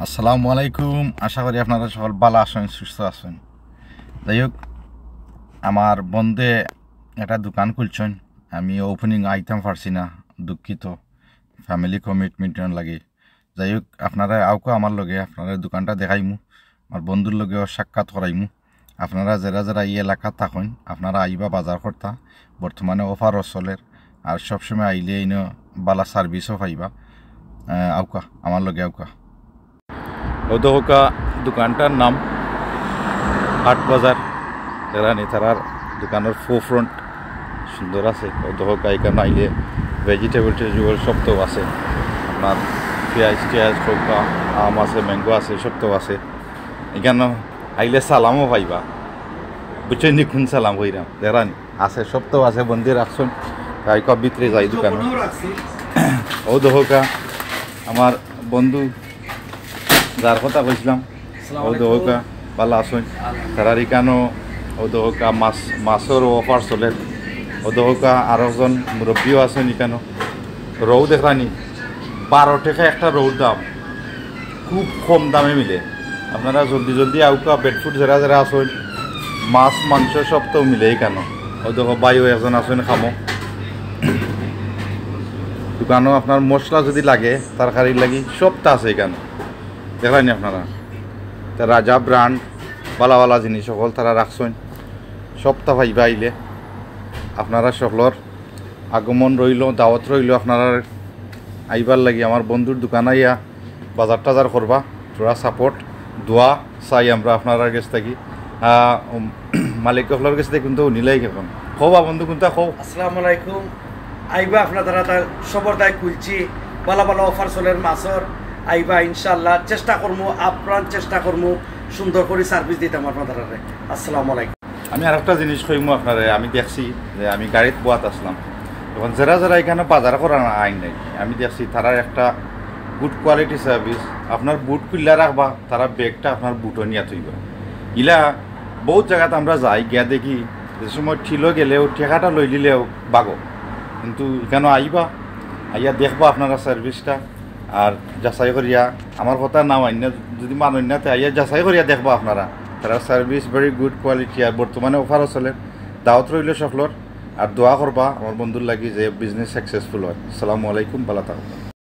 আসসালামু আলাইকুম। আশা করি আপনারা সকল ভালো আছেন, সুস্থ আছেন। যাই হোক, আমার বন্ধে একটা দোকান খুলছেন, আমি ওপেনিং আইতাম পারছি না, দুঃখিত, ফ্যামিলি কমিটমেন্টের লাগে। যাই হোক, আপনারা আউকে আমার লগে আপনারা দোকানটা দেখাইমু, আমার বন্ধুর লগেও সাক্ষাৎ করাইমু। আপনারা যারা যারা এই এলাকা থাকেন আপনারা আইবা বাজার করতা, বর্তমানে অফারও চলের, আর সবসময় আইলে ইনো বালা সার্ভিসও পাইবা। আউকা আমার লগে আউকা। ওদহকা দোকানটার নাম হাট বাজার এরানি, তারার দোকানের ফ্রন্ট সুন্দর আছে। ওদহকা এখানে আইলে ভেজিটেবল টেজিটেবল সব তো আছে, আপনার পেঁয়াজ টিয়াজ খোকা আম আছে, ম্যাঙ্গো আছে, সব তো আছে। এখানে আইলে সালামও পাইবা, বুঝছেন নি কোন সালাম হইরাম দেরানি আছে, সব তো আছে। বন্দি রাখছেন গায়ক ভিতরে যাই দোকানে। ওদহকা আমার বন্ধু যার কথা কইছিলাম ওদহকা ভালো আসুন, তারার ইকানো ওদহকা মাছের অফার চলে। ওদহকা আরো একজন মুরব্বীও আছেন ইকানো। রৌ দেখানি 12 টাকা একটা রৌর দাম, খুব কম দামে মিলে। আপনারা জলদি জলদি আউকা পেটফুট যারা যারা আসেন, মাছ মাংস সব তো মিলে কেন। ওদহ বাইও একজন আসেন খামো। দোকানও আপনার মশলা যদি লাগে তরকারি লাগি সবটা আছে এখানে, দেখলেন আপনারা। তা রাজা ব্র্যান্ড ভালো ভালো জিনিস সকল তারা রাখছেন, সবটা ভাইবা আইলে আপনারা সকলের আগমন রইল, দাওয়াত রইল। আপনারা আইবার লাগি আমার বন্ধুর দোকান আইয়া বাজার টাজার করবা, থোড়া সাপোর্ট দোয়া চাই আমরা আপনার কাছ থাকি। মালিক সকলের কাছ থেকে কিন্তু নিলাই এখন খোবা বন্ধু কোনটা খো। আসসালামু আলাইকুম। আইবা আপনার তারা সবর দায় খুলছি, ভালো ভালো অফার চলের মাছর। আইবা ইনশাল্লাহ, চেষ্টা করবো, আপ্রাণ চেষ্টা করবো সুন্দর করে সার্ভিস দিতাম আপনার তারা। আসসালামু আলাইকুম। আমি আর একটা জিনিস কইমু আপনারা, আমি দেখছি যে আমি গাড়িত বোয়াত আসলাম, তখন যারা যারা এখানে বাজার করা আইন নাই, আমি দেখছি তারা একটা গুড কোয়ালিটি সার্ভিস। আপনার বুট খুললা রাখবা, তারা ব্যাগটা আপনার বুটও নিয়ে থইব। ইলা বহুত জায়গাতে আমরা যাই গিয়া দেখি যে সময় ঠিলো গেলেও ঠেকাটা লই দিলেও বাগো, কিন্তু এখানে আইবা আইয়া দেখবা আপনারা সার্ভিসটা, আর যাচাই করিয়া আমার কথা নাও আইন যদি মানুষ না আইয়া যাচাই করিয়া দেখবা আপনারা তারা সার্ভিস ভেরি গুড কোয়ালিটি। আর বর্তমানে অফারও চলে, দাওয়াত রইল সকলের। আর দোয়া করবা আমার বন্ধুর লাগি যে বিজনেস সাকসেসফুল হয়। আসসালামু আলাইকুম, ভালো থাকবা।